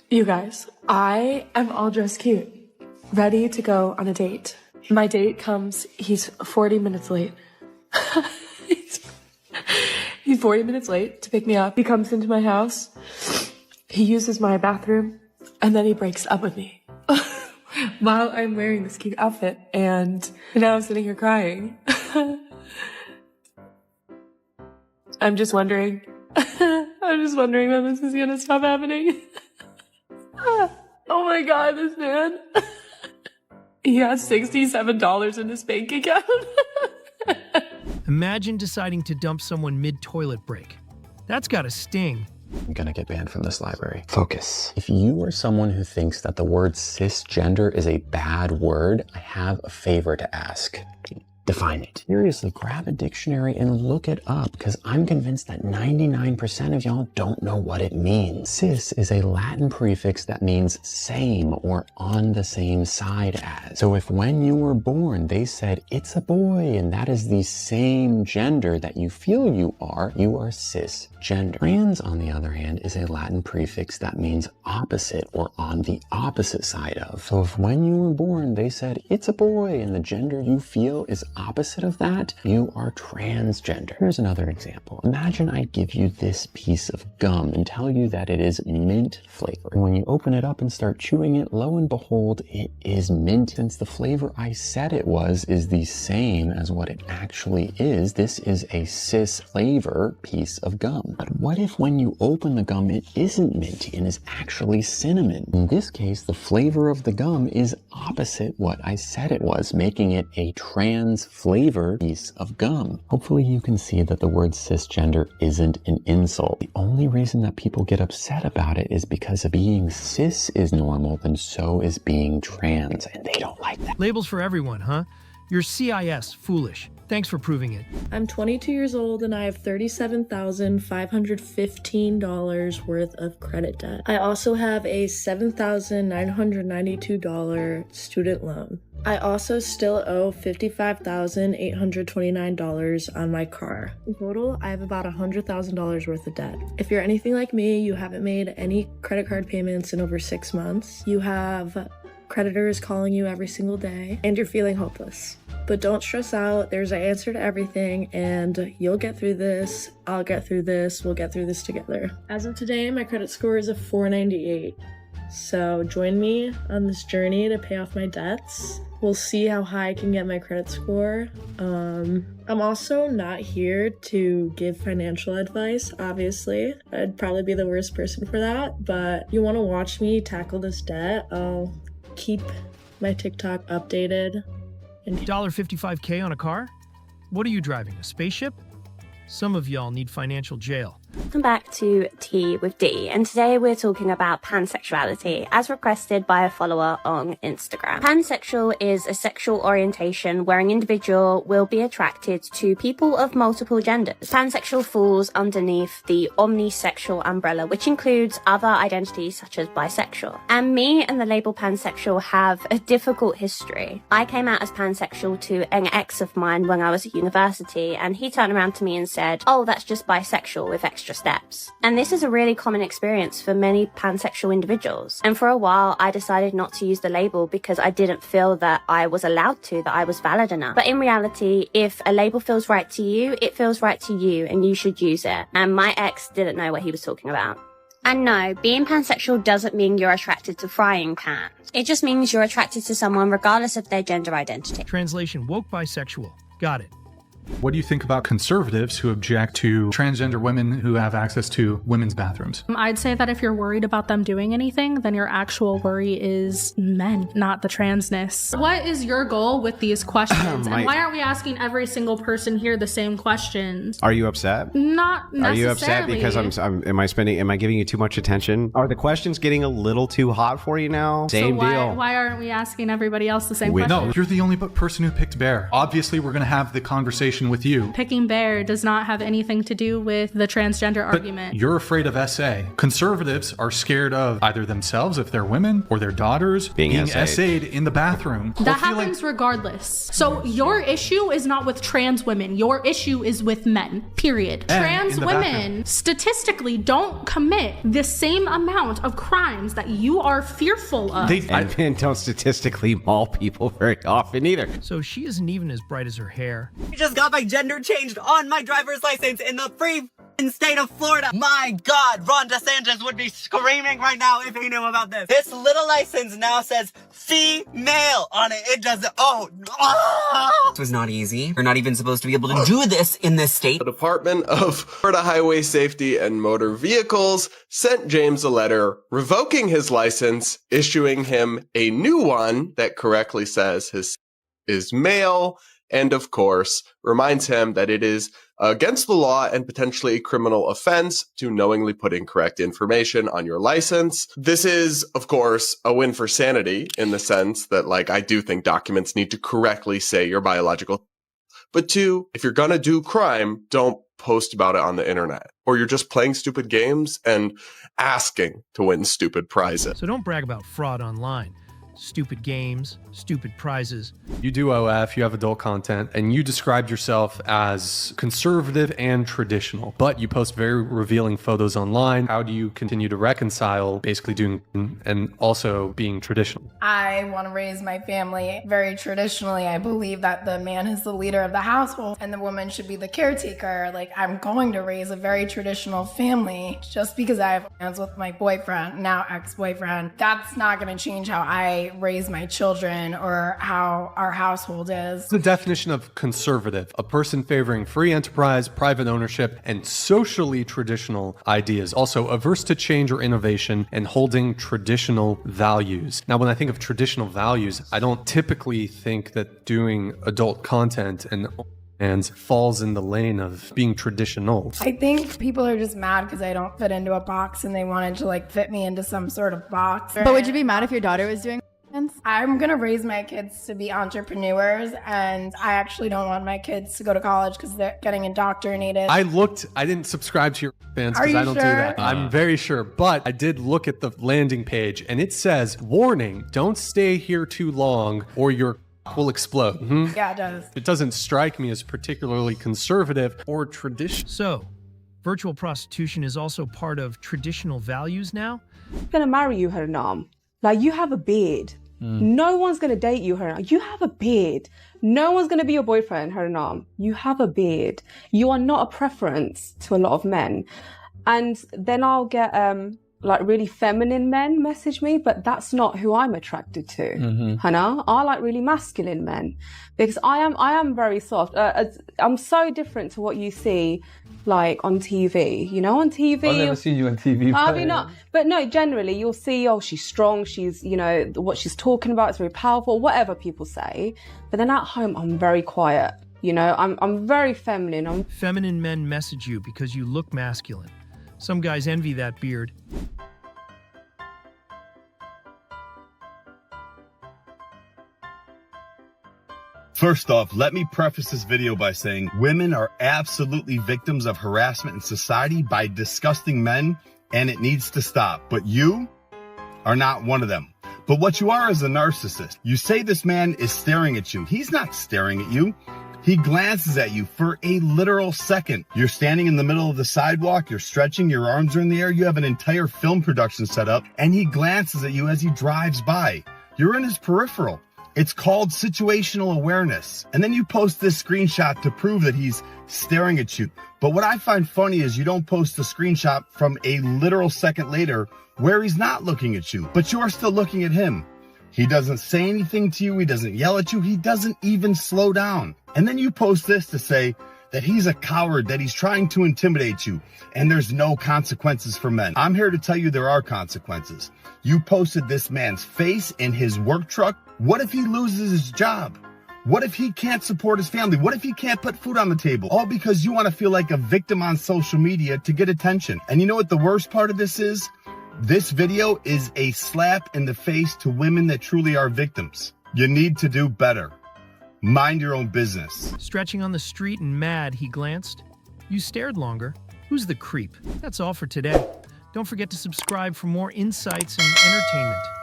You guys, I am all dressed cute, ready to go on a date. My date comes, he's 40 minutes late. He's 40 minutes late to pick me up. He comes into my house, he uses my bathroom, and then he breaks up with me while I'm wearing this cute outfit. And now I'm sitting here crying. I'm just wondering when this is gonna stop happening. Oh my God, this man. He has $67 in his bank account. Imagine deciding to dump someone mid-toilet break. That's gotta sting. I'm gonna get banned from this library. Focus. If you are someone who thinks that the word cisgender is a bad word, I have a favor to ask. Define it. Seriously, grab a dictionary and look it up, because I'm convinced that 99% of y'all don't know what it means. Cis is a Latin prefix that means same or on the same side as. So if when you were born they said it's a boy and that is the same gender that you feel you are cisgender. Trans, on the other hand, is a Latin prefix that means opposite or on the opposite side of. So if when you were born they said it's a boy and the gender you feel is opposite of that, you are transgender. Here's another example. Imagine I give you this piece of gum and tell you that it is mint flavored. And when you open it up and start chewing it, lo and behold, it is mint. Since the flavor I said it was is the same as what it actually is, this is a cis flavor piece of gum. But what if when you open the gum, it isn't minty and is actually cinnamon? In this case, the flavor of the gum is opposite what I said it was, making it a trans flavor piece of gum. Hopefully you can see that the word cisgender isn't an insult. The only reason that people get upset about it is because of being cis is normal, then so is being trans, and they don't like that. Labels for everyone, huh? You're CIS, foolish. Thanks for proving it. I'm 22 years old and I have $37,515 worth of credit debt. I also have a $7,992 student loan. I also still owe $55,829 on my car. In total, I have about $100,000 worth of debt. If you're anything like me, you haven't made any credit card payments in over 6 months. You have creditors calling you every single day, and you're feeling hopeless. But don't stress out, there's an answer to everything, and you'll get through this, I'll get through this, we'll get through this together. As of today, my credit score is a 498. So join me on this journey to pay off my debts. We'll see how high I can get my credit score. I'm also not here to give financial advice, obviously. I'd probably be the worst person for that, but you want to watch me tackle this debt, I'll keep my TikTok updated. $55K on a car? What are you driving, a spaceship? Some of y'all need financial jail. Welcome back to Tea with D, and today we're talking about pansexuality as requested by a follower on Instagram. Pansexual is a sexual orientation where an individual will be attracted to people of multiple genders. Pansexual falls underneath the omnisexual umbrella, which includes other identities such as bisexual. And me and the label pansexual have a difficult history. I came out as pansexual to an ex of mine when I was at university, and he turned around to me and said, "Oh, that's just bisexual with extra steps." And this is a really common experience for many pansexual individuals. And for a while, I decided not to use the label because I didn't feel that I was allowed to, that I was valid enough. But in reality, if a label feels right to you, it feels right to you and you should use it. And my ex didn't know what he was talking about. And no, being pansexual doesn't mean you're attracted to frying pans. It just means you're attracted to someone regardless of their gender identity. Translation, woke bisexual. Got it. What do you think about conservatives who object to transgender women who have access to women's bathrooms? I'd say that if you're worried about them doing anything, then your actual worry is men, not the transness. What is your goal with these questions? And why aren't we asking every single person here the same questions? Are you upset? Not necessarily. Are you upset because am I giving you too much attention? Are the questions getting a little too hot for you now? Same deal. Why aren't we asking everyday else the same question? No, you're the only person who picked Bear. Obviously, we're going to have the conversation conversation with you. Picking bear does not have anything to do with the transgender But argument. you're afraid of SA. Conservatives are scared of either themselves, if they're women, or their daughters being SA'd in the bathroom. That happens regardless. So your issue is not with trans women. Your issue is with men, period. Men Trans in the women bathroom. statistically don't commit the same amount of crimes that you are fearful of. And men don't statistically maul people very often either. So she isn't even as bright as her hair. I just got my gender changed on my driver's license in the free state of Florida. My God, Ron DeSantis would be screaming right now if he knew about this. This little license now says female on it. It doesn't. This was not easy. You're not even supposed to be able to do this in this state. The Department of Florida Highway Safety and Motor Vehicles sent James a letter revoking his license, issuing him a new one that correctly says his is male, and of course reminds him that it is against the law and potentially a criminal offense to knowingly put incorrect information on your license. This is, of course, a win for sanity in the sense that, like, I do think documents need to correctly say your biological. But two, if you're gonna do crime, don't post about it on the internet. Or you're just playing stupid games and asking to win stupid prizes. So don't brag about fraud online. Stupid games, stupid prizes. You do OF, you have adult content, and you described yourself as conservative and traditional, but you post very revealing photos online. How do you continue to reconcile basically doing and also being traditional? I want to raise my family very traditionally. I believe that the man is the leader of the household and the woman should be the caretaker. Like, I'm going to raise a very traditional family. Just because I have plans with my boyfriend, now ex-boyfriend, that's not going to change how I raise my children or how our household is. The definition of conservative, a person favoring free enterprise, private ownership, and socially traditional ideas, also averse to change or innovation and holding traditional values. Now, when I think of traditional values, I don't typically think that doing adult content and falls in the lane of being traditional. I think people are just mad because I don't fit into a box and they wanted to like fit me into some sort of box. But would you be mad if your daughter was doing? I'm gonna raise my kids to be entrepreneurs, and I actually don't want my kids to go to college because they're getting indoctrinated. I didn't subscribe to your fans Are because you I don't do sure? that. I'm very sure, but I did look at the landing page and it says, warning, don't stay here too long or your will explode. Yeah, it does. It doesn't strike me as particularly conservative or traditional. So, virtual prostitution is also part of traditional values now? I'm gonna marry you, Haranam. Like, you have a beard. No one's gonna date you, Haranam. You have a beard. No one's gonna be your boyfriend, Haranam. You have a beard. You are not a preference to a lot of men. And then I'll get like really feminine men message me, but that's not who I'm attracted to. Hannah, I like really masculine men because I am very soft. I'm so different to what you see like on TV. You know, on TV. I've never seen you on TV. Have you not? But no, generally you'll see, oh, she's strong. She's, you know, what she's talking about is very powerful, whatever people say. But then at home, I'm very quiet. You know, I'm very feminine. Feminine men message you because you look masculine. Some guys envy that beard. First off, let me preface this video by saying women are absolutely victims of harassment in society by disgusting men, and it needs to stop. But you are not one of them. But what you are is a narcissist. You say this man is staring at you. He's not staring at you. He glances at you for a literal second. You're standing in the middle of the sidewalk, you're stretching, your arms are in the air, you have an entire film production set up, and he glances at you as he drives by. You're in his peripheral. It's called situational awareness. And then you post this screenshot to prove that he's staring at you. But what I find funny is you don't post the screenshot from a literal second later where he's not looking at you, but you are still looking at him. He doesn't say anything to you. He doesn't yell at you. He doesn't even slow down. And then you post this to say that he's a coward, that he's trying to intimidate you, and there's no consequences for men. I'm here to tell you there are consequences. You posted this man's face in his work truck. What if he loses his job? What if he can't support his family? What if he can't put food on the table? All because you want to feel like a victim on social media to get attention. And you know what the worst part of this is? This video is a slap in the face to women that truly are victims. You need to do better. Mind your own business. Stretching on the street and mad, he glanced. You stared longer. Who's the creep? That's all for today. Don't forget to subscribe for more insights and entertainment.